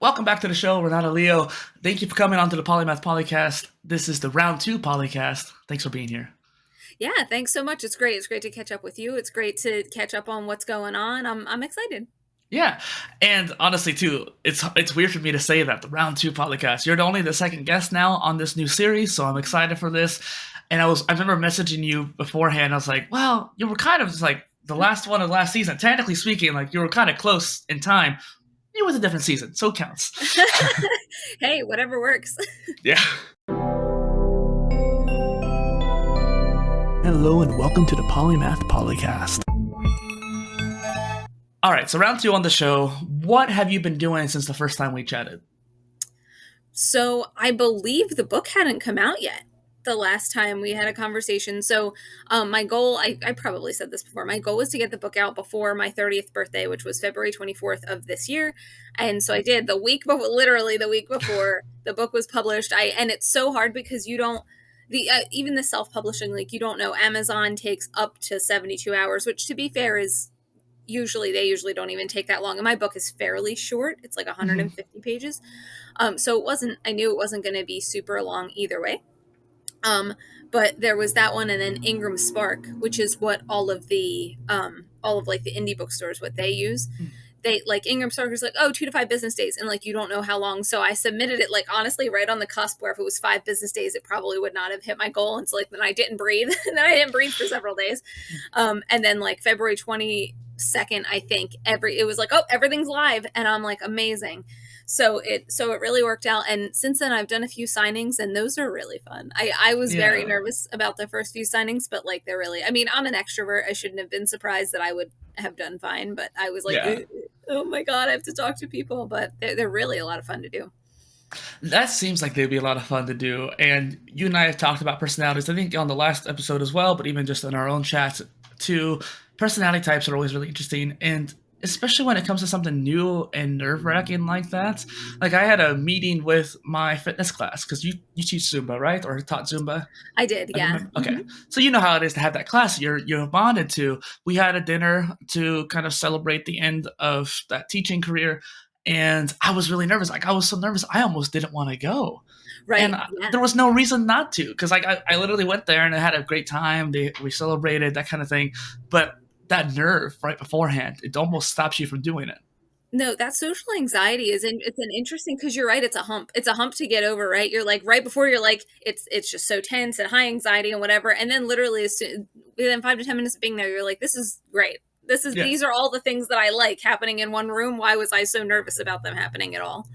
Welcome back to the show, Renata Leo. Thank you for coming on to the Polymath PolyCast. This is the round 2 PolyCast. Thanks for being here. Yeah, thanks so much. It's great. It's great to catch up with you. It's great to catch up on what's going on. I'm excited. Yeah, and honestly, too, it's weird for me to say that the round 2 PolyCast. You're only the second guest now on this new series, so I'm excited for this. And I remember messaging you beforehand. I was like, well, you were kind of just like the last one of last season. Technically speaking, like you were kind of close in time. It was a different season, so it counts. Hey, whatever works. Yeah. Hello and welcome to the Polymath PolyCast. All right, so round 2 on the show. What have you been doing since the first time we chatted? So I believe the book hadn't come out yet the last time we had a conversation. So my goal, I probably said this before, my goal was to get the book out before my 30th birthday, which was February 24th of this year. And so I did the week before, literally the week before the book was published. And it's so hard because you don't, even the self-publishing, like you don't know, Amazon takes up to 72 hours, which to be fair is they usually don't even take that long. And my book is fairly short. It's like 150 pages. So I knew it wasn't going to be super long either way. But there was that one, and then Ingram Spark, which is what all of the indie bookstores, what they use. They like Ingram Spark is like, 2 to 5 business days. And like, you don't know how long. So I submitted it like, honestly, right on the cusp where if it was 5 business days, it probably would not have hit my goal. And so like, then I didn't breathe and then I didn't breathe for several days. And then like February 22nd, I think it was like, everything's live. And I'm like, amazing. So it really worked out. And since then I've done a few signings and those are really fun. I was very nervous about the first few signings, but like I'm an extrovert. I shouldn't have been surprised that I would have done fine, but I was like, oh my God, I have to talk to people, but they're really a lot of fun to do. That seems like they'd be a lot of fun to do. And you and I have talked about personalities, I think on the last episode as well, but even just in our own chats too. Personality types are always really interesting. And especially when it comes to something new and nerve-wracking like that. Like I had a meeting with my fitness class because you teach Zumba, right? Or taught Zumba? I did, yeah. Okay. So you know how it is to have that class you're bonded to. We had a dinner to kind of celebrate the end of that teaching career. And I was really nervous. Like I was so nervous, I almost didn't want to go. Right. And there was no reason not to, because like I literally went there and I had a great time. We celebrated, that kind of thing. But that nerve right beforehand, it almost stops you from doing it. No, that social anxiety it's an interesting, because you're right, it's a hump. It's a hump to get over, right? You're like right before you're like it's just so tense and high anxiety and whatever, and then literally within 5 to 10 minutes of being there, you're like, this is great. These are all the things that I like happening in one room. Why was I so nervous about them happening at all?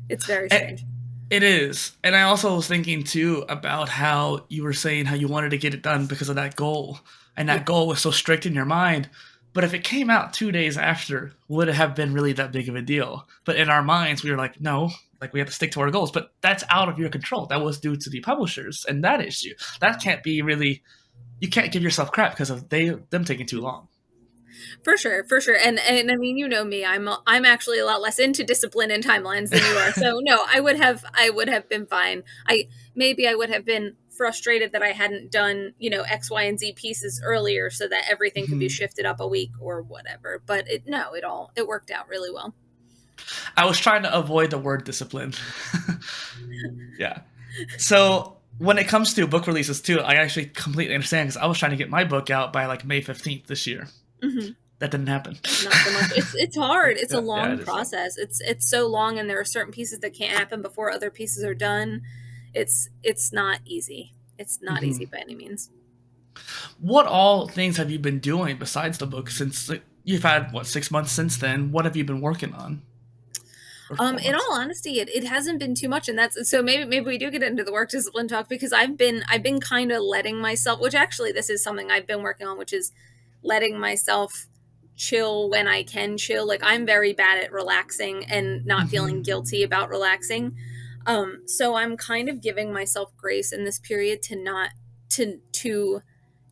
It's very strange. It is. And I also was thinking too about how you were saying how you wanted to get it done because of that goal. And that goal was so strict in your mind. But if it came out 2 days after, would it have been really that big of a deal? But in our minds, we were like, no, like we have to stick to our goals. But that's out of your control. That was due to the publishers and that issue. That can't be really, you can't give yourself crap because of them taking too long. For sure. And I mean, you know me, I'm actually a lot less into discipline and timelines than you are. So no, I would have been fine. I would have been frustrated that I hadn't done, X, Y, and Z pieces earlier so that everything could be shifted up a week or whatever. But it worked out really well. I was trying to avoid the word discipline. Yeah. So when it comes to book releases too, I actually completely understand, because I was trying to get my book out by like May 15th this year. Mm-hmm. That didn't happen. Not so much. It's hard. It's a long process. It's so long, and there are certain pieces that can't happen before other pieces are done. It's not easy. It's not easy by any means. What all things have you been doing besides the book, since you've had 6 months since then? What have you been working on? In all honesty, it hasn't been too much, and that's so maybe we do get into the work discipline talk, because I've been kind of letting myself, which actually this is something I've been working on, which is letting myself chill when I can chill. Like I'm very bad at relaxing and not feeling guilty about relaxing. So I'm kind of giving myself grace in this period to not to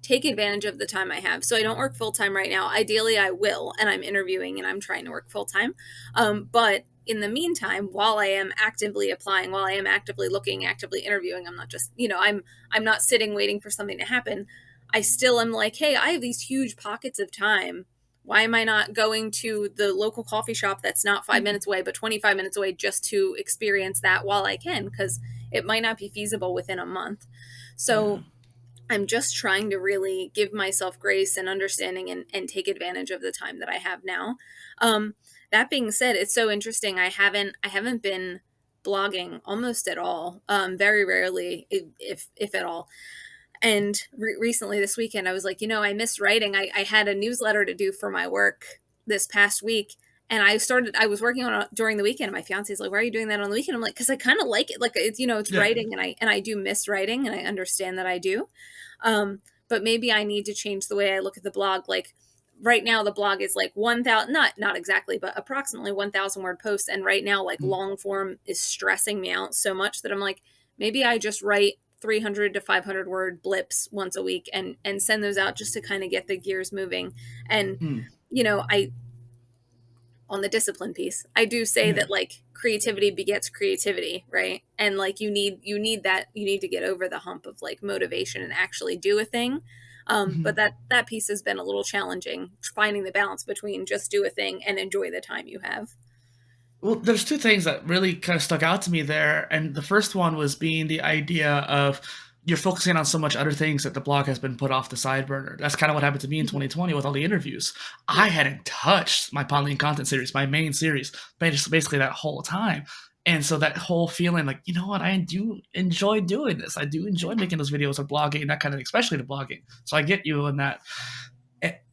take advantage of the time I have. So I don't work full time right now. Ideally I will, and I'm interviewing and I'm trying to work full time. But in the meantime, while I am actively applying, while I am actively looking, actively interviewing, I'm not just, I'm not sitting waiting for something to happen. I still am like, hey, I have these huge pockets of time Why am I not going to the local coffee shop that's not 5 minutes away, but 25 minutes away, just to experience that while I can? Because it might not be feasible within a month. Yeah. So I'm just trying to really give myself grace and understanding, and take advantage of the time that I have now. That being said, it's so interesting. I haven't been blogging almost at all. Very rarely, if at all. And recently this weekend, I was like, I miss writing. I had a newsletter to do for my work this past week. And I was working on it during the weekend. And my fiance's like, why are you doing that on the weekend? I'm like, because I kind of like it. Like, it's Yeah. writing, and I do miss writing, and I understand that I do. But maybe I need to change the way I look at the blog. Like right now, the blog is like 1,000, not exactly, but approximately 1,000 word posts. And right now, like long form is stressing me out so much that I'm like, maybe I just write 300 to 500 word blips once a week, and send those out just to kind of get the gears moving. And, Mm. I, on the discipline piece, I do say Yeah. that like creativity begets creativity, right? And like you need to get over the hump of like motivation and actually do a thing. But that piece has been a little challenging, finding the balance between just do a thing and enjoy the time you have. Well, there's two things that really kind of stuck out to me there, and the first one was being the idea of you're focusing on so much other things that the blog has been put off the side burner. That's kind of what happened to me in Mhm. 2020 with all the interviews. I Yeah. hadn't touched my Poly content series, my main series, basically that whole time. And so that whole feeling like, you know what, I do enjoy doing this. I do enjoy making those videos or blogging, that kind of thing, especially the blogging. So I get you in that.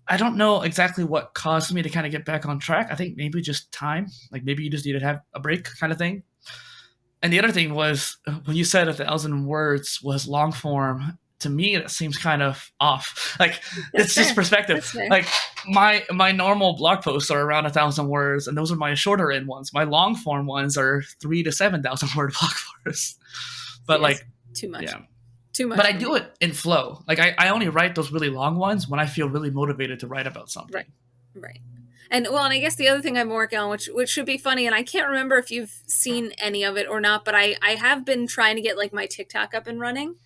I don't know exactly what caused me to kind of get back on track. I think maybe just time. Like maybe you just need to have a break kind of thing. And the other thing was when you said 1,000 words was long form, to me that seems kind of off. Like That's it's just fair. perspective. That's fair. Like my normal blog posts are around 1,000 words, and those are my shorter end ones. My long form ones are 3 to 7,000 word blog posts. But Yes. like, Too much. yeah. Too But much I for me. do it in flow. Like I only write those really long ones when I feel really motivated to write about Right. something. Right. And I guess the other thing I'm working on, which should be funny, and I can't remember if you've seen any of it or not, but I have been trying to get like my TikTok up and running.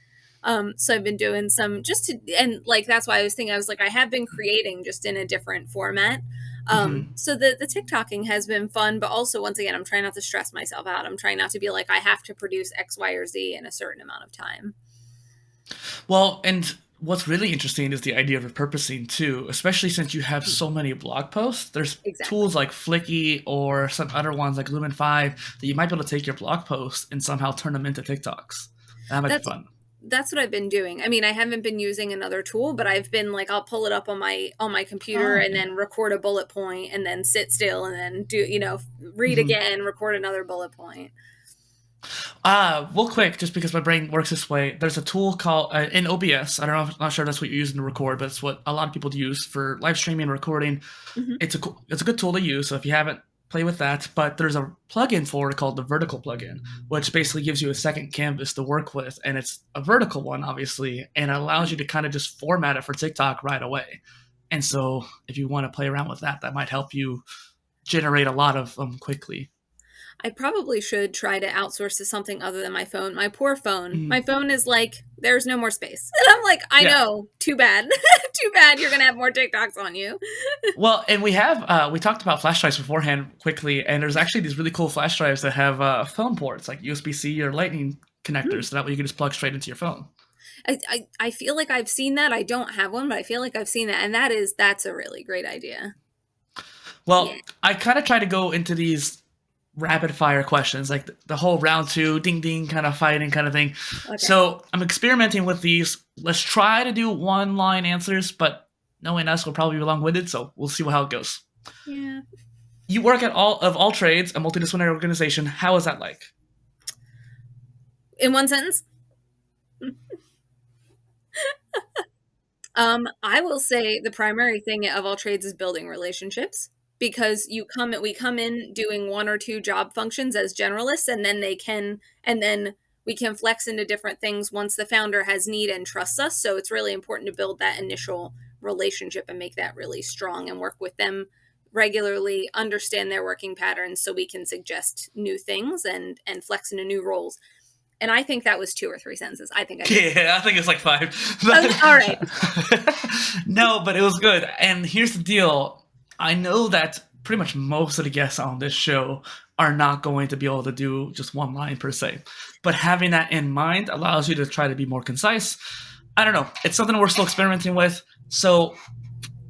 So I've been doing some just to, and like that's why I was thinking, I was like, I have been creating just in a different format. Hmm. So the TikToking has been fun, but also once again, I'm trying not to stress myself out. I'm trying not to be like I have to produce X, Y, or Z in a certain amount of time. Well, and what's really interesting is the idea of repurposing too, especially since you have so many blog posts. There's Exactly. tools like Flicky or some other ones like Lumen 5 that you might be able to take your blog posts and somehow turn them into TikToks. That might be That's fun. that's what I've been doing. I mean, I haven't been using another tool, but I've been like, I'll pull it up on my computer Oh, and okay. then record a bullet point and then sit still and then do, read Hmm. again, record another bullet point. Real quick, just because my brain works this way, there's a tool called in OBS. I don't know, I'm not sure that's what you're using to record, but it's what a lot of people use for live streaming and recording. Hmm. It's a good tool to use. So if you haven't, play with that. But there's a plugin for it called the vertical plugin, which basically gives you a second canvas to work with, and it's a vertical one, obviously, and it allows you to kind of just format it for TikTok right away. And so if you want to play around with that, that might help you generate a lot of them quickly. I probably should try to outsource to something other than my phone. My poor phone. My Mhm. phone is like, there's no more space. And I'm like, I Yeah. know. Too bad. Too bad you're going to have more TikToks on you. Well, and we talked about flash drives beforehand quickly, and there's actually these really cool flash drives that have phone ports like USB-C or Lightning connectors, Hmm. so that way you can just plug straight into your phone. I feel like I've seen that. I don't have one, but I feel like I've seen that. And that's a really great idea. Yeah. Well, I kind of try to go into these rapid fire questions, like the whole round two, ding ding kind of fighting kind of thing. Okay. So I'm experimenting with these. Let's try to do one line answers, but knowing us, we'll probably be long winded, so we'll see how it goes. Yeah. You work at all trades, a multidisciplinary organization. How is that like? In one sentence, I will say the primary thing of all trades is building relationships, because we come in doing one or two job functions as generalists, and then we can flex into different things once the founder has need and trusts us. So it's really important to build that initial relationship and make that really strong and work with them regularly, understand their working patterns so we can suggest new things and flex into new roles. And I think that was two or three sentences. I think I did. Yeah, I think it's like five. All right. No, but it was good. And here's the deal. I know that pretty much most of the guests on this show are not going to be able to do just one line per se. But having that in mind allows you to try to be more concise. I don't know. It's something we're still experimenting with. So,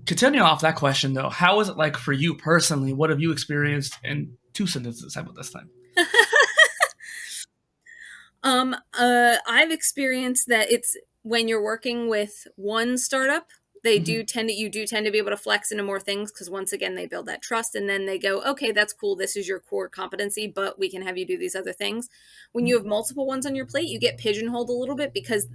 continuing off that question, though, how is it like for you personally? What have you experienced in two sentences? How about this time? I've experienced that it's when you're working with one startup, Mm-hmm. you do tend to be able to flex into more things because once again they build that trust and then they go, okay, that's cool, this is your core competency, but we can have you do these other things. When you have multiple ones on your plate, you get pigeonholed a little bit because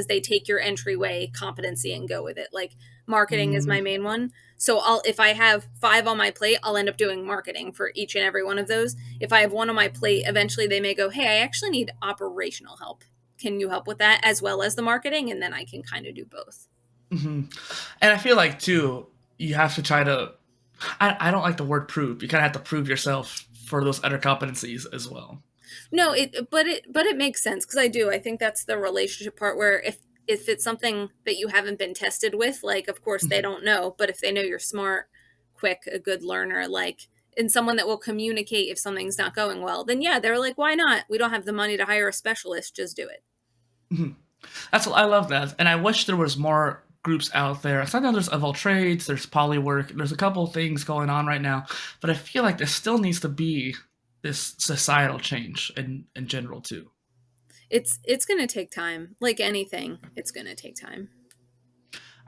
they take your entryway competency and go with it. Like marketing is Mm-hmm. my main one. So I'll if I have 5 on my plate, I'll end up doing marketing for each and every one of those. If I have one on my plate, eventually they may go, "Hey, I actually need operational help. Can you help with that as well as the marketing?" And then I can kind of do both. Mm-hmm. And I feel like too, you have to try to. I don't like the word prove. You kind of have to prove yourself for those other competencies as well. No, but it makes sense because I think that's the relationship part where if it's something that you haven't been tested with, like of course they Mm-hmm. don't know, but if they know you're smart, quick, a good learner, like and someone that will communicate if something's not going well, then yeah, they're like, why not? We don't have the money to hire a specialist, just do it. Mm-hmm. That's I love that, and I wish there was more groups out there. I know there's of all trades, there's polywork, there's a couple of things going on right now, but I feel like there still needs to be this societal change in general too. It's going to take time. Like anything, it's going to take time.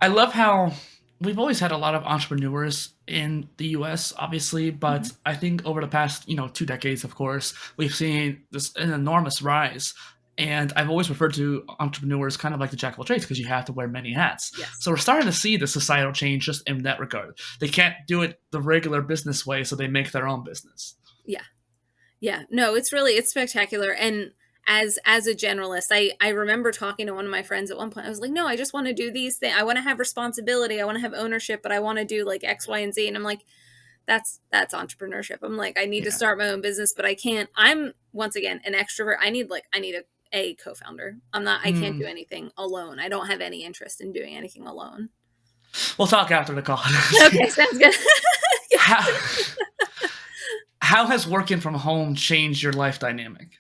I love how we've always had a lot of entrepreneurs in the US, obviously, Mm-hmm. but I think over the past, 2 decades, of course, we've seen this an enormous rise. And I've always referred to entrepreneurs kind of like the jack of all trades because you have to wear many hats. Yes. So we're starting to see the societal change just in that regard. They can't do it the regular business way, so they make their own business. Yeah. Yeah, no, it's spectacular. And as a generalist, I remember talking to one of my friends at one point. I was like, no, I just want to do these things. I want to have responsibility. I want to have ownership, but I want to do like X, Y, and Z. And I'm like, that's entrepreneurship. I'm like, I need to Yeah. start my own business, but I can't. I'm once again an extrovert. I need a co-founder. I can't Hmm. do anything alone. I don't have any interest in doing anything alone. We'll talk after the call. Okay, sounds good. how, how has working from home changed your life dynamic?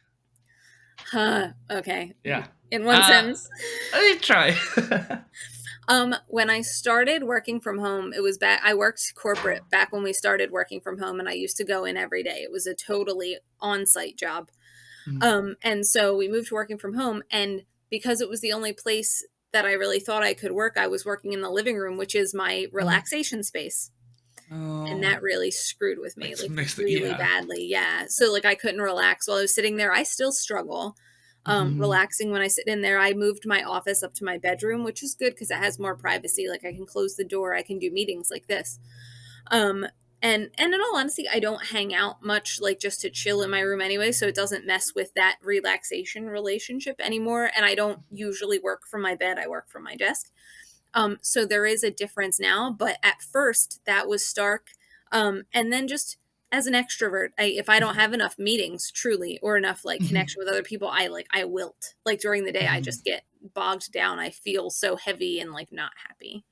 Huh, okay. Yeah. In one Uh, sentence. I try. When I started working from home, it was back. I worked corporate back when we started working from home, and I used to go in every day. It was a totally on-site job. Mhm. And so we moved to working from home, and because it was the only place that I really thought I could work, I was working in the living room, which is my Mhm. relaxation space. And Oh, that really screwed with me, makes like makes the really yeah. badly. Yeah. So like I couldn't relax while I was sitting there. I still struggle Mhm. relaxing when I sit in there. I moved my office up to my bedroom, which is good because it has more privacy. Like I can close the door. I can do meetings like this. Um, and in all honesty, I don't hang out much, like just to chill in my room anyway, so it doesn't mess with that relaxation relationship anymore. And I don't usually work from my bed. I work from my desk. So there is a difference now, but at first that was stark. And then just as an extrovert, if I don't have enough meetings truly or enough like Mhm. connection with other people, I wilt. Like during the day, I Mhm. just get bogged down. I feel so heavy and like not happy.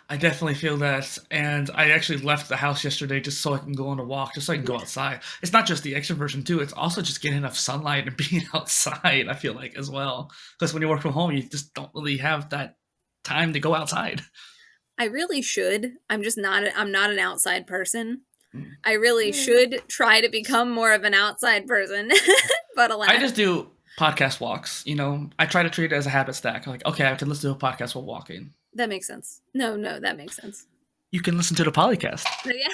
I definitely feel that, and I actually left the house yesterday just so I can go on a walk, just so I can go Yeah. outside. It's not just the extroversion too; it's also just getting enough sunlight and being outside. I feel like as well, because when you work from home, you just don't really have that time to go outside. I really should. I'm not an outside person. Mm. I really Yeah. should try to become more of an outside person. But I alas, just do podcast walks. I try to treat it as a habit stack. Like, okay, I can listen to a podcast while walking. that makes sense. No, that makes sense. You can listen to the PolyCast. Yeah.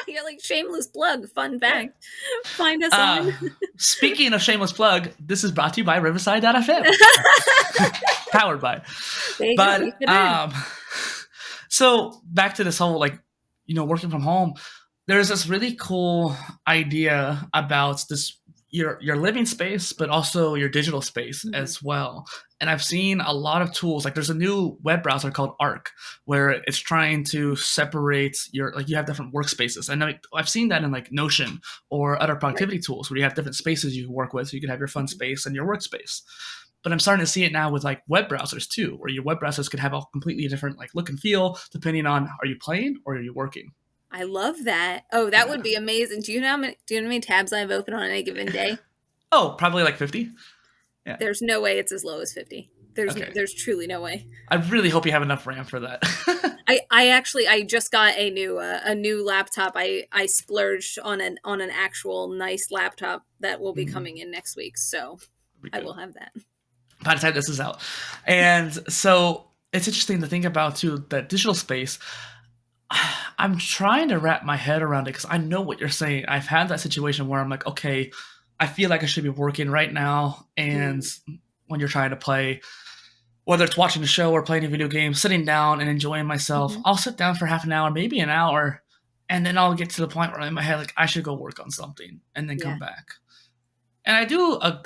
You're like shameless plug. Fun Yeah. fact. Find us on. Uh, Speaking of shameless plug, this is brought to you by Riverside.fm. Powered by. There you go. You But fit in. so back to this whole working from home. There's this really cool idea about this your living space, but also your digital space Mhm. as well. And I've seen a lot of tools. Like there's a new web browser called Arc, where it's trying to separate you have different workspaces. And I've seen that in like Notion or other Right. productivity tools where you have different spaces you can work with. So you can have your fun Mhm. space and your workspace. But I'm starting to see it now with like web browsers too, where your web browsers could have a completely different like look and feel depending on are you playing or are you working. I love that. Oh, that would Yeah. be amazing. Do you know how many tabs I have open on any given day? Oh, probably like 50. Yeah. There's no way it's as low as 50. Okay. There's truly no way. I really hope you have enough RAM for that. I just got a new laptop. I splurged on an actual nice laptop that will be coming in next week. So I will have that. By the time this is out. And so it's interesting to think about too that digital space. I'm trying to wrap my head around it because I know what you're saying. I've had that situation where I'm like, okay, I feel like I should be working right now. And when you're trying to play, whether it's watching a show or playing a video game, sitting down and enjoying myself, I'll sit down for half an hour, maybe an hour, and then I'll get to the point where in my head, like, I should go work on something and then come back. And I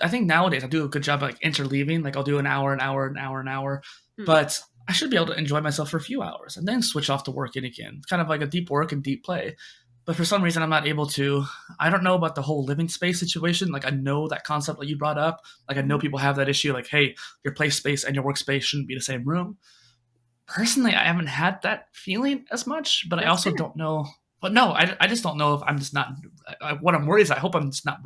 think nowadays I do a good job of like interleaving. Like I'll do an hour, an hour, an hour, an hour. But I should be able to enjoy myself for a few hours and then switch off to working again. Kind of like a deep work and deep play. But for some reason, I'm not able to. I don't know about the whole living space situation. Like, I know that concept that you brought up. Like, I know people have that issue. Like, hey, your play space and your workspace shouldn't be the same room. Personally, I haven't had that feeling as much, but I also don't know. But no, I just don't know if I'm just not. What I'm worried is I hope I'm just not.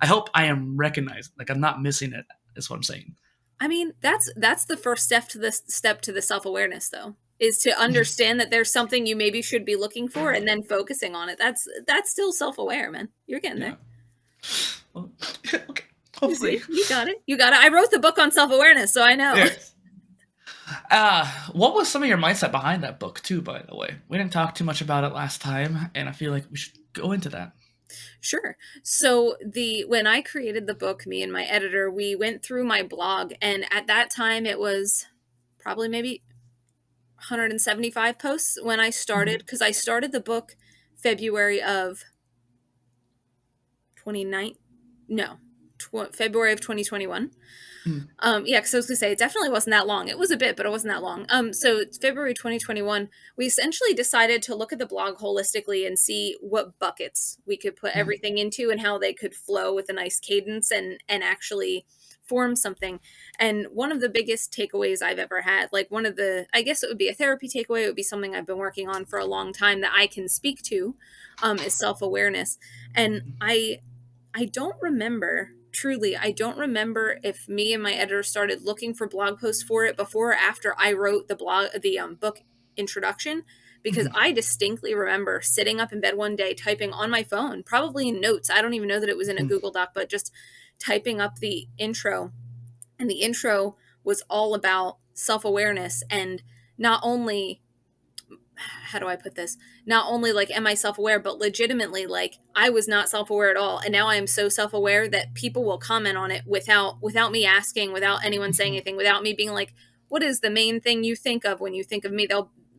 I hope I am recognized. Like, I'm not missing it, is what I'm saying. I mean, that's the first step to the self-awareness, though, is to understand that there's something you maybe should be looking for and then focusing on it. That's still self-aware, man. You're getting there. Well, okay. Hopefully. You got it. You got it. I wrote the book on self-awareness, so I know. What was some of your mindset behind that book, too, by the way? We didn't talk too much about it last time, and I feel like we should go into that. Sure. So when I created the book, me and my editor, we went through my blog, and at that time it was probably maybe 175 posts when I started, because I started the book February of 2021. Yeah, because I was going to say, it definitely wasn't that long. It was a bit, but it wasn't that long. So it's February 2021. We essentially decided to look at the blog holistically and see what buckets we could put everything into and how they could flow with a nice cadence and actually form something. And one of the biggest takeaways I've ever had, like I guess it would be a therapy takeaway, it would be something I've been working on for a long time that I can speak to, is self-awareness. And I don't remember, truly, I don't remember if me and my editor started looking for blog posts for it before or after I wrote the book introduction, because I distinctly remember sitting up in bed one day, typing on my phone, probably in notes. I don't even know that it was in a Google Doc, but just typing up the intro. And the intro was all about self-awareness, and not only, how do I put this? Not only like, am I self-aware, but legitimately, like, I was not self-aware at all. And now I am so self-aware that people will comment on it without me asking, without anyone saying anything, without me being like, what is the main thing you think of when you think of me?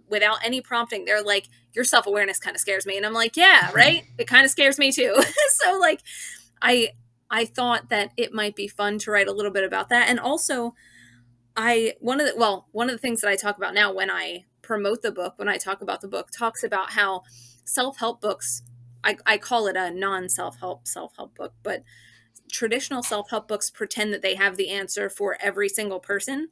Without any prompting, they're like, your self-awareness kind of scares me. And I'm like, yeah, right. It kind of scares me too. So like, I thought that it might be fun to write a little bit about that. And also one of the things that I talk about now when I promote the book, when I talk about the book, talks about how self-help books, I call it a non-self-help book, but traditional self-help books pretend that they have the answer for every single person.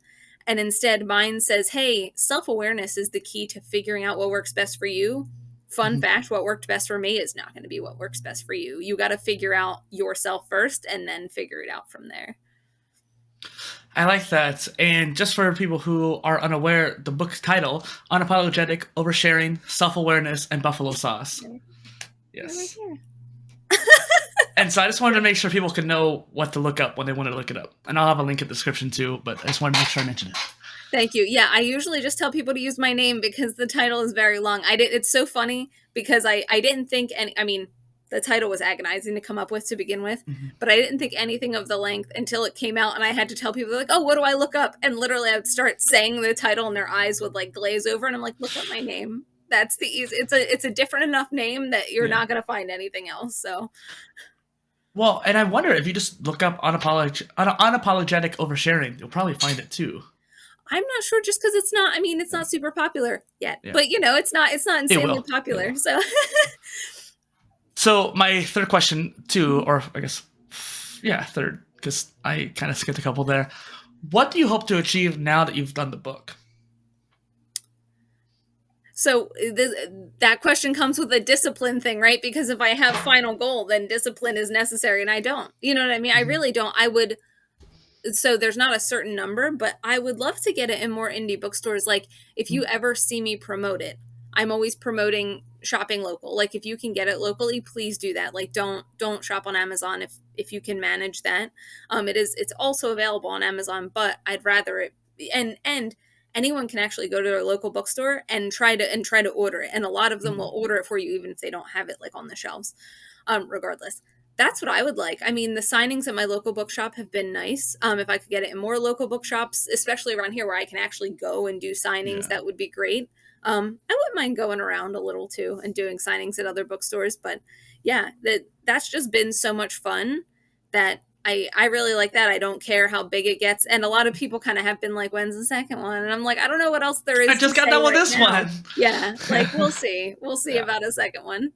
And instead mine says, hey, self-awareness is the key to figuring out what works best for you. Fun fact, what worked best for me is not going to be what works best for you. You got to figure out yourself first and then figure it out from there. I like that. And just for people who are unaware, the book's title, Unapologetic Oversharing, Self-Awareness, and Buffalo Sauce. Yes. And so I just wanted to make sure people could know what to look up when they want to look it up. And I'll have a link in the description too, but I just wanted to make sure I mentioned it. Thank you. Yeah, I usually just tell people to use my name because the title is very long. It's so funny because I didn't think the title was agonizing to come up with to begin with, but I didn't think anything of the length until it came out and I had to tell people, like, oh, what do I look up? And literally I would start saying the title and their eyes would like glaze over and I'm like, look up my name. That's the easy. It's a different enough name that you're not going to find anything else. So. Well, and I wonder if you just look up unapologetic oversharing, you'll probably find it too. I'm not sure, just because it's not super popular yet, but it's not insanely popular. So. So my third question too, or I guess, third, because I kind of skipped a couple there. What do you hope to achieve now that you've done the book? So that question comes with a discipline thing, right? Because if I have final goal, then discipline is necessary, and I don't. You know what I mean? I really don't. I would. So there's not a certain number, but I would love to get it in more indie bookstores. Like if you ever see me promote it, I'm always promoting shopping local. Like if you can get it locally, please do that. Like don't shop on Amazon if you can manage that. It's also available on Amazon, but I'd rather it and anyone can actually go to their local bookstore and try to order it. And a lot of them will order it for you even if they don't have it like on the shelves. Regardless. That's what I would like. I mean, the signings at my local bookshop have been nice. If I could get it in more local bookshops, especially around here where I can actually go and do signings, Yeah. that would be great. I wouldn't mind going around a little too and doing signings at other bookstores. But yeah, that's just been so much fun that I really like that. I don't care how big it gets. And a lot of people kind of have been like, when's the second one? And I'm like, I don't know what else there I is to just got say done with right this now. one. Yeah, like we'll see. We'll see Yeah. about a second one.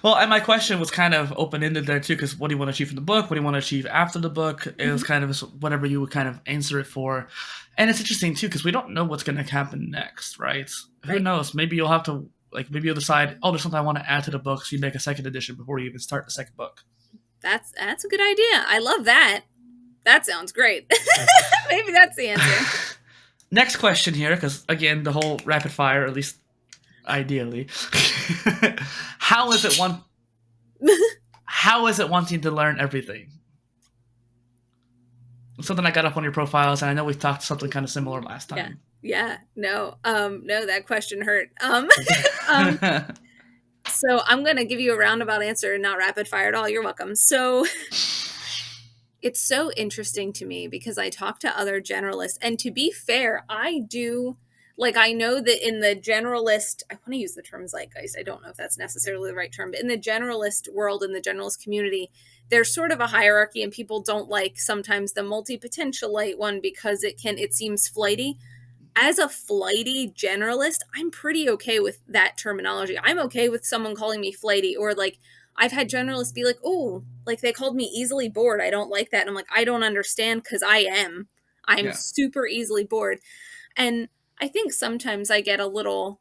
Well, and my question was kind of open-ended there too, because what do you want to achieve from the book? What do you want to achieve after the book? It was kind of whatever you would kind of answer it for. And it's interesting too, because we don't know what's going to happen next, right? Who Right. knows? Maybe you'll have to, like, maybe you'll decide, oh, there's something I want to add to the book, so you make a second edition before you even start the second book. That's a good idea. I love that. That sounds great. Maybe that's the answer. Next question here, because again, the whole rapid fire, at least ideally. How is it wanting to learn everything? Something I got up on your profiles, and I know we talked something kind of similar last time. Yeah. No, that question hurt. So I'm going to give you a roundabout answer and not rapid fire at all. You're welcome. So it's so interesting to me because I talk to other generalists, and to be fair, I know that in the generalist, I want to use the term zeitgeist. I don't know if that's necessarily the right term, but in the generalist world, in the generalist community, there's sort of a hierarchy, and people don't like sometimes the multi-potentialite one because it seems flighty. As a flighty generalist, I'm pretty okay with that terminology. I'm okay with someone calling me flighty, or like I've had generalists be like, oh, like they called me easily bored. I don't like that. And I'm like, I don't understand because I'm Yeah. super easily bored. And I think sometimes I get a little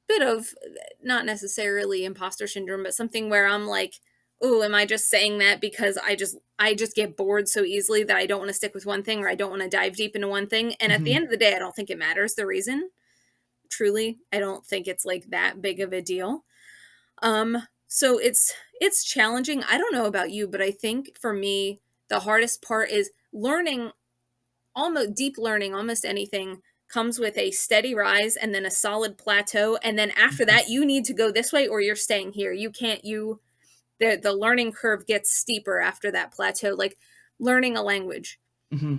bit of not necessarily imposter syndrome, but something where I'm like, oh, am I just saying that because I just get bored so easily that I don't want to stick with one thing, or I don't want to dive deep into one thing. And at the end of the day, I don't think it matters the reason. Truly, I don't think it's like that big of a deal. So it's challenging. I don't know about you, but I think for me, the hardest part is learning, almost deep learning, almost anything comes with a steady rise and then a solid plateau. And then after that, you need to go this way or you're staying here. You can't, the learning curve gets steeper after that plateau. Like learning a language.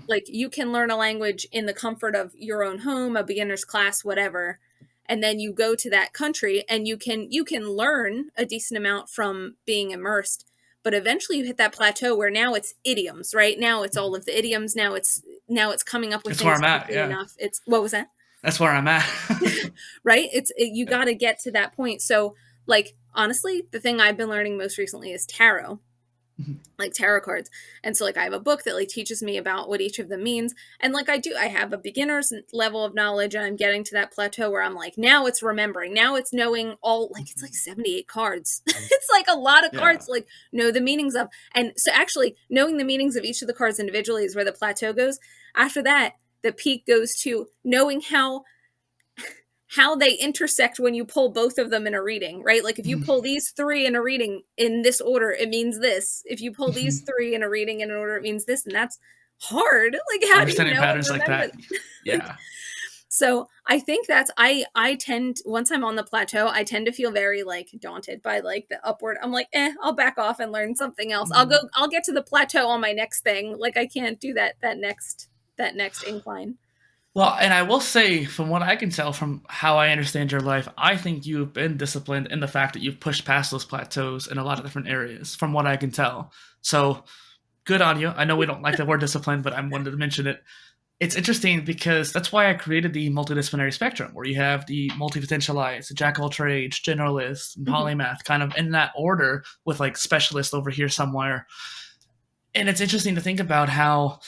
Like you can learn a language in the comfort of your own home, a beginner's class, whatever. And then you go to that country and you can learn a decent amount from being immersed. But eventually you hit that plateau where now it's idioms, right? Now it's all of the idioms. Now it's coming up with It's where things I'm at, quickly yeah. enough. It's what was that? That's where I'm at. Right? You got to get to that point. So like honestly, the thing I've been learning most recently is tarot. Like tarot cards. And so like I have a book that like teaches me about what each of them means. And like I have a beginner's level of knowledge, and I'm getting to that plateau where I'm like, now it's remembering, now it's knowing all, like it's like 78 cards. It's like a lot of cards to like know the meanings of. And so actually knowing the meanings of each of the cards individually is where the plateau goes. After that, the peak goes to knowing how they intersect when you pull both of them in a reading, right? Like if you pull these three in a reading in this order, it means this. If you pull these three in a reading in an order, it means this. And that's hard. Like how do you Understanding know and patterns like remember that. that? Like, Yeah. so I think I tend, once I'm on the plateau, I tend to feel very like daunted by like the upward. I'm like, I'll back off and learn something else. I'll get to the plateau on my next thing. Like I can't do that next incline. Well, and I will say, from what I can tell, from how I understand your life, I think you've been disciplined in the fact that you've pushed past those plateaus in a lot of different areas, from what I can tell. So, good on you. I know we don't like the word discipline, but I wanted to mention it. It's interesting because that's why I created the multidisciplinary spectrum, where you have the multi-potentialites, the jack of all trades, generalist, and polymath, kind of in that order, with like specialists over here somewhere. And it's interesting to think about how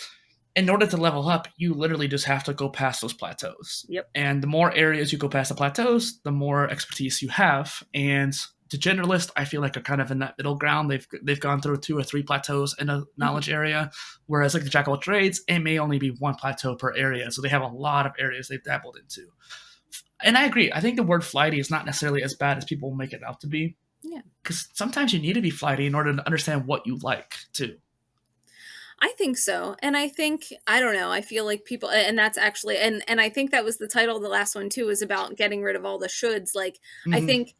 in order to level up, you literally just have to go past those plateaus. Yep. And the more areas you go past the plateaus, the more expertise you have. And the generalist, I feel like, are kind of in that middle ground. They've gone through 2 or 3 plateaus in a knowledge area, whereas like the jack of all trades, it may only be 1 plateau per area. So they have a lot of areas they've dabbled into. And I agree. I think the word flighty is not necessarily as bad as people make it out to be. Yeah. Because sometimes you need to be flighty in order to understand what you like too. I think so. And I think, I don't know, I feel like people, and that's actually, and I think that was the title of the last one too, is about getting rid of all the shoulds. Like, I Mm-hmm. think,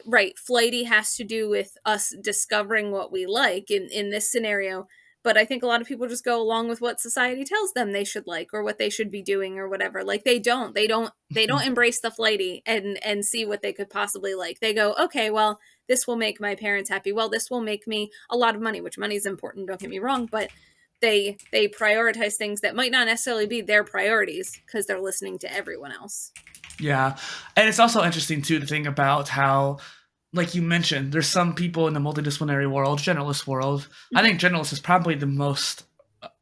right, flighty has to do with us discovering what we like in this scenario. But I think a lot of people just go along with what society tells them they should like or what they should be doing or whatever. Like they don't embrace the flighty and see what they could possibly like. They go, okay, well, this will make my parents happy. Well, this will make me a lot of money, which money is important, don't get me wrong, but they prioritize things that might not necessarily be their priorities because they're listening to everyone else. Yeah. And it's also interesting too to think about how, like you mentioned, there's some people in the multidisciplinary world, generalist world. I Mhm. think generalist is probably the most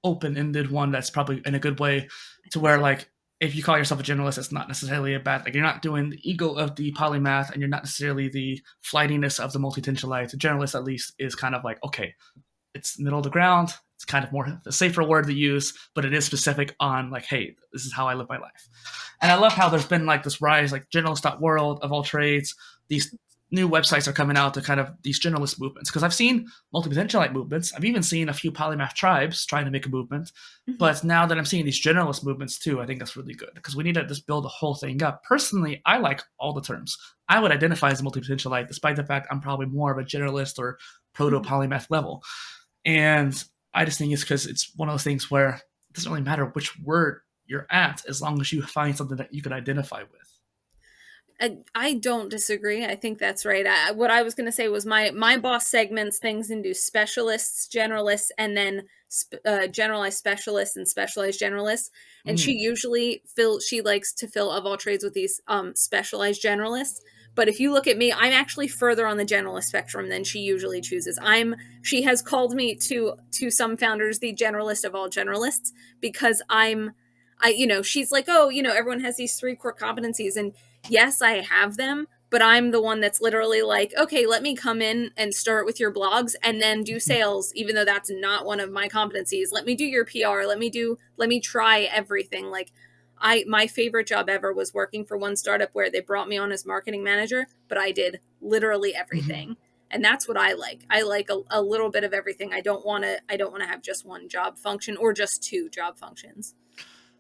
open-ended one that's probably in a good way to where like if you call yourself a generalist, it's not necessarily a bad like you're not doing the ego of the polymath and you're not necessarily the flightiness of the multipotentialite. A generalist at least is kind of like, okay, it's middle of the ground. It's kind of more a safer word to use, but it is specific on like, hey, this is how I live my life. And I love how there's been like this rise, like generalist.world of all trades. These new websites are coming out to kind of these generalist movements. Because I've seen multi-potentialite movements. I've even seen a few polymath tribes trying to make a movement. Mhm. But now that I'm seeing these generalist movements too, I think that's really good because we need to just build the whole thing up. Personally, I like all the terms. I would identify as a multi-potentialite, despite the fact I'm probably more of a generalist or proto Mhm. polymath level. And I just think it's because it's one of those things where it doesn't really matter which word you're at as long as you find something that you can identify with. I don't disagree. I think that's right. What I was going to say was my boss segments things into specialists, generalists, and then generalized specialists and specialized generalists. And she Mm. usually she likes to fill of all trades with these specialized generalists. But if you look at me, I'm actually further on the generalist spectrum than she usually chooses. She has called me to some founders the generalist of all generalists because she's like, oh, everyone has these 3 core competencies, and yes, I have them, but I'm the one that's literally like, okay, let me come in and start with your blogs and then do sales, even though that's not one of my competencies. Let me do your PR. Let me try everything. Like my favorite job ever was working for one startup where they brought me on as marketing manager, but I did literally Mm-hmm. everything. And that's what I like. I like a little bit of everything. I don't want to have just one job function or just 2 job functions.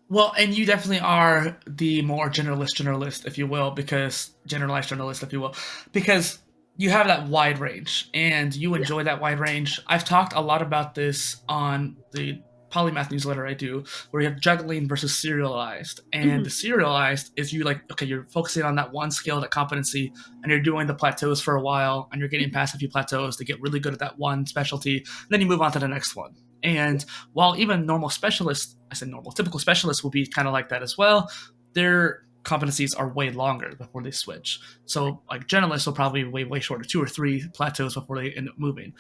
Well, and you definitely are the more generalist, if you will, because generalized journalist, if you will, because you have that wide range and you Yeah. enjoy that wide range. I've talked a lot about this on the polymath newsletter I do, where you have juggling versus serialized. And the Mhm. serialized is you like, okay, you're focusing on that one skill, that competency, and you're doing the plateaus for a while, and you're getting past a few plateaus to get really good at that one specialty, and then you move on to the next one. And while even normal specialists, I said normal, typical specialists will be kind of like that as well, their competencies are way longer before they switch. So, like generalists will probably be way shorter, 2 or 3 plateaus before they end up moving.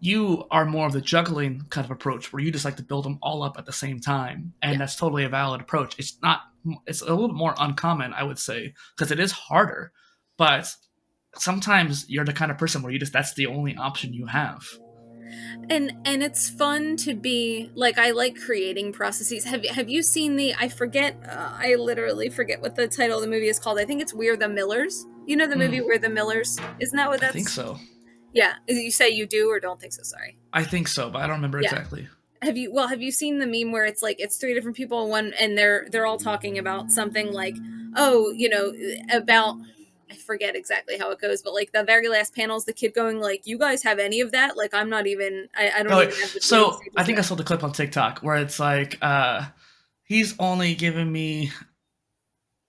You are more of the juggling kind of approach where you just like to build them all up at the same time. Yeah. And that's totally a valid approach. It's a little bit more uncommon, I would say, because it is harder. But sometimes you're the kind of person where that's the only option you have. And it's fun to be like, I like creating processes. Have you seen the, I forget, I literally forget what the title of the movie is called. I think it's We're the Millers. You know the movie Mm, We're the Millers? Isn't that what I think that's? so. Yeah. You say you do or don't think so? Sorry. I think so, but I don't remember Yeah. exactly. Have you seen the meme where it's like it's 3 different people, one, and they're all talking about something like, oh, about, I forget exactly how it goes, but like the very last panel is the kid going like, you guys have any of that? Like, I'm not even, I don't Oh, wait. even have the beginning So I stages think I ready. saw the clip on TikTok where it's like, he's only giving me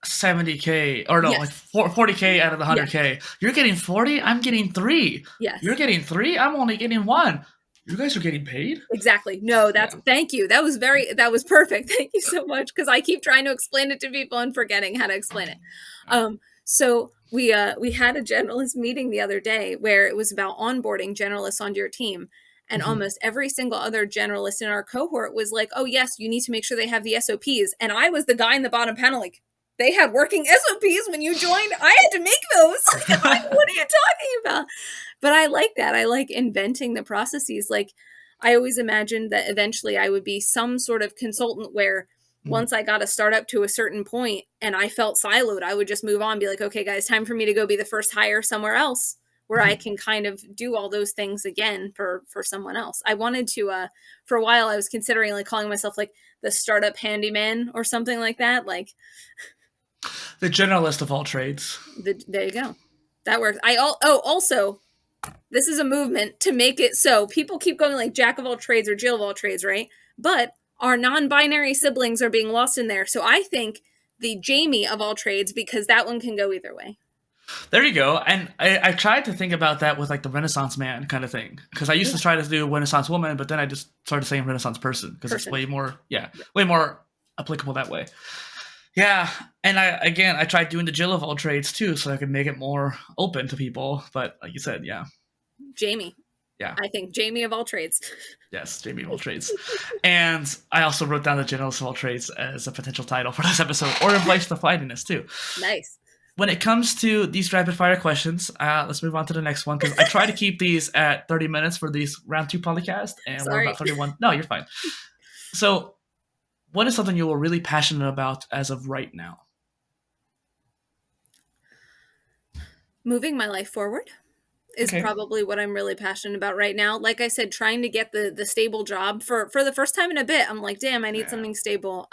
70K, or no, like Yes. 40K out of the Yes. 100K. You're getting 40, I'm getting 3. You're Yes. getting 3, I'm only getting 1. You guys are getting paid? Exactly. No, Yeah. thank you. That was perfect. Thank you so much. Because I keep trying to explain it to people and forgetting how to explain it. So we had a generalist meeting the other day where it was about onboarding generalists onto your team. And almost every single other generalist in our cohort was like, oh, yes, you need to make sure they have the SOPs. And I was the guy in the bottom panel, like, they had working SOPs when you joined. I had to make those. Like, what are you talking about? But I like that. I like inventing the processes. Like, I always imagined that eventually I would be some sort of consultant where once I got a startup to a certain point and I felt siloed, I would just move on and be like, okay, guys, time for me to go be the first hire somewhere else where I can kind of do all those things again for someone else. I wanted to, for a while, I was considering like calling myself like the startup handyman or something like that. Like The generalist of all trades. there you go. That works. Also, this is a movement to make it so people keep going like jack of all trades or Jill of all trades, right? But our non-binary siblings are being lost in there. So I think the Jamie of all trades, because that one can go either way. There you go. And I tried to think about that with like the Renaissance man kind of thing. Because I used to try to do Renaissance woman, but then I just started saying Renaissance person because it's way more, way more applicable that way. Yeah. And I tried doing the Jill of all trades too, so I could make it more open to people. But like you said, Jamie. Yeah. I think Jamie of all trades. Yes, Jamie of all trades. And I also wrote down the Generalist of all trades as a potential title for this episode, or Embrace the Flightiness too. Nice. When it comes to these rapid fire questions, let's move on to the next one because I try to keep these at 30 minutes for these round 2 PolyCast, and we're about 31. No, you're fine. So, what is something you are really passionate about as of right now? Moving my life forward is probably what I'm really passionate about right now. Like I said, trying to get the stable job for the first time in a bit. I'm like, damn, I need something stable.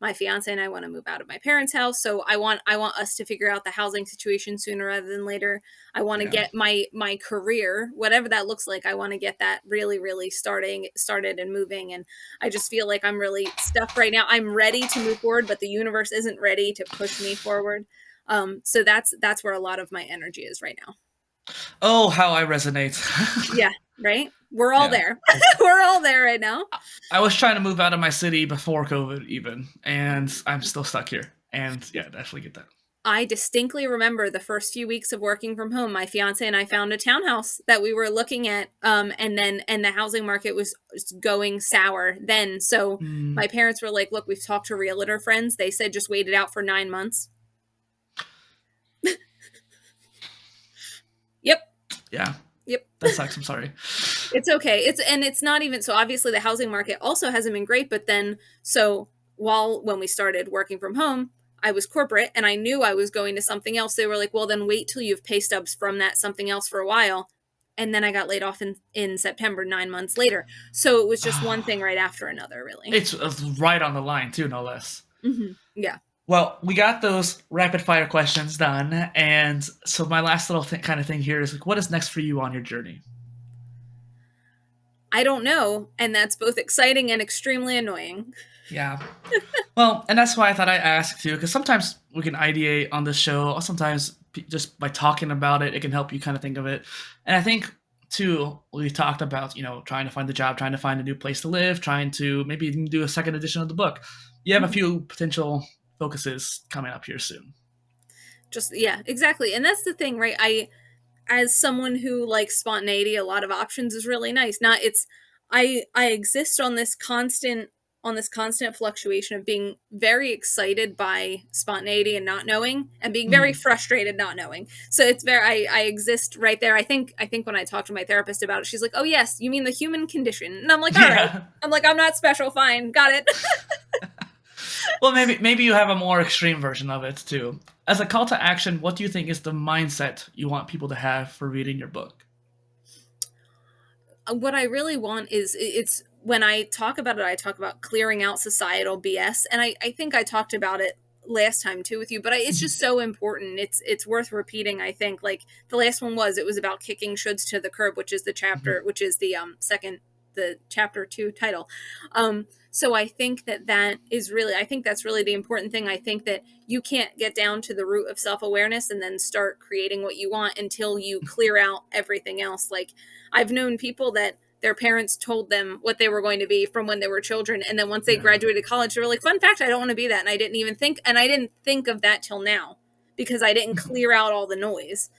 My fiance and I want to move out of my parents' house, so I want us to figure out the housing situation sooner rather than later. I want to get my career, whatever that looks like. I want to get that really started and moving. And I just feel like I'm really stuck right now. I'm ready to move forward, but the universe isn't ready to push me forward. So that's where a lot of my energy is right now. Oh, how I resonate. Yeah, right? We're all there. We're all there right now. I was trying to move out of my city before COVID even, and I'm still stuck here. And yeah, definitely get that. I distinctly remember the first few weeks of working from home. My fiance and I found a townhouse that we were looking at, and the housing market was going sour then. So my parents were like, look, we've talked to realtor friends. They said just wait it out for 9 months. Yep. Yeah. Yep. That sucks. I'm sorry. It's okay. It's not even so obviously the housing market also hasn't been great, but then when we started working from home, I was corporate and I knew I was going to something else. They were like, well, then wait till you have pay stubs from that something else for a while. And then I got laid off in September, 9 months later. So it was just one thing right after another, really. It's right on the line too, no less. Mm-hmm. Yeah. Well, we got those rapid fire questions done, and so my last little kind of thing here is like, what is next for you on your journey? I don't know, and that's both exciting and extremely annoying. Yeah. Well, and that's why I thought I'd ask too, because sometimes we can ideate on this show, or sometimes just by talking about it, it can help you kind of think of it. And I think too, we talked about, trying to find the job, trying to find a new place to live, trying to maybe even do a second edition of the book. You have a few potential focuses coming up here soon. Yeah, exactly. And that's the thing, right? As someone who likes spontaneity, a lot of options is really nice. I exist on this constant fluctuation of being very excited by spontaneity and not knowing, and being very frustrated not knowing. So it's I exist right there. I think when I talked to my therapist about it, she's like, oh yes, you mean the human condition. And I'm like, all right. I'm like, I'm not special, fine, got it. Well, maybe you have a more extreme version of it too. As a call to action, what do you think is the mindset you want people to have for reading your book? What I really want is it's when I talk about it, I talk about clearing out societal BS. And I think I talked about it last time too with you, but it's just so important. It's worth repeating. I think like the last one it was about kicking shoulds to the curb, which is the chapter, which is the chapter 2 title. So I think that is really, I think that's really the important thing. I think that you can't get down to the root of self-awareness and then start creating what you want until you clear out everything else. Like I've known people that their parents told them what they were going to be from when they were children. And then once they graduated college, they were like, fun fact, I don't want to be that. And I didn't think of that till now because I didn't clear out all the noise.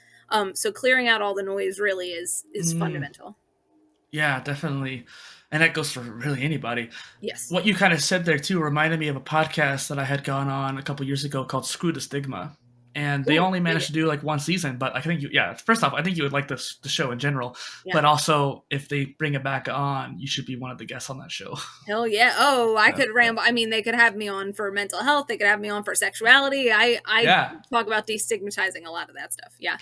So clearing out all the noise really is fundamental. Yeah, definitely. And that goes for really anybody. Yes. What you kind of said there too reminded me of a podcast that I had gone on a couple years ago called Screw the Stigma. And they Ooh, only yeah, managed yeah, to do like one season, but I think first off, I think you would like the show in general, yeah. but also if they bring it back on, you should be one of the guests on that show. Hell yeah. Oh, I Yeah, could ramble. I mean, they could have me on for mental health. They could have me on for sexuality. I yeah, talk about destigmatizing a lot of that stuff. Yeah.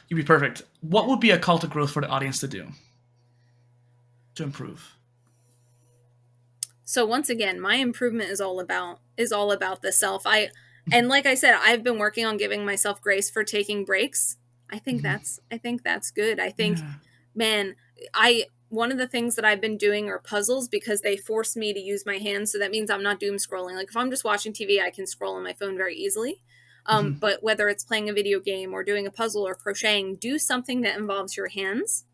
you'd be perfect. What Yeah. would be a call to growth for the audience to do to improve? So once again, my improvement is all about the self. And like I said, I've been working on giving myself grace for taking breaks. I think that's good. I think, Yeah. man, I one of the things that I've been doing are puzzles because they force me to use my hands. So that means I'm not doom scrolling. Like if I'm just watching TV, I can scroll on my phone very easily. But whether it's playing a video game or doing a puzzle or crocheting, do something that involves your hands.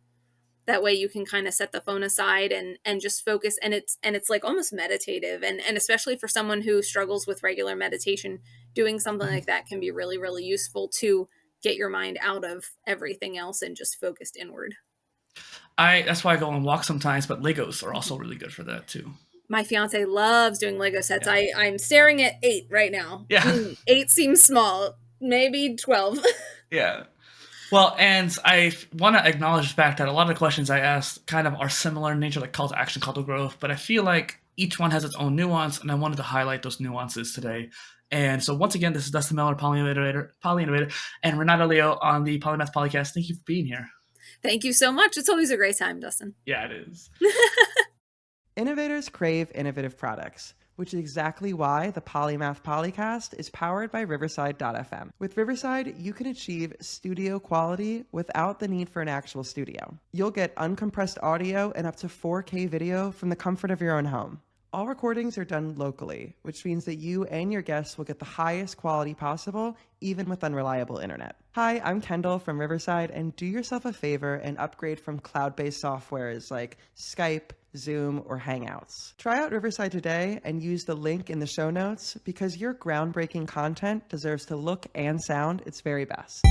That way you can kind of set the phone aside and just focus, and it's like almost meditative, and especially for someone who struggles with regular meditation, doing something like that can be really really useful to get your mind out of everything else and just focused inward. I That's why I go on walks sometimes, but Legos are Mhm. also really good for that too. My fiance loves doing Lego sets. Yeah. I'm staring at 8 right now. Yeah. 8 seems small, maybe 12. Yeah. Well, and I want to acknowledge the fact that a lot of the questions I asked kind of are similar in nature, like call to action, call to growth, but I feel like each one has its own nuance, and I wanted to highlight those nuances today. And so, once again, this is Dustin Miller, PolyInnovator, and Renata Leo on the Polymath Polycast. Thank you for being here. Thank you so much. It's always a great time, Dustin. Yeah, it is. Innovators crave innovative products, which is exactly why the Polymath Polycast is powered by Riverside.fm. With Riverside, you can achieve studio quality without the need for an actual studio. You'll get uncompressed audio and up to 4K video from the comfort of your own home. All recordings are done locally, which means that you and your guests will get the highest quality possible, even with unreliable internet. Hi, I'm Kendall from Riverside, and do yourself a favor and upgrade from cloud-based softwares like Skype, Zoom, or Hangouts. Try out Riverside today and use the link in the show notes because your groundbreaking content deserves to look and sound its very best.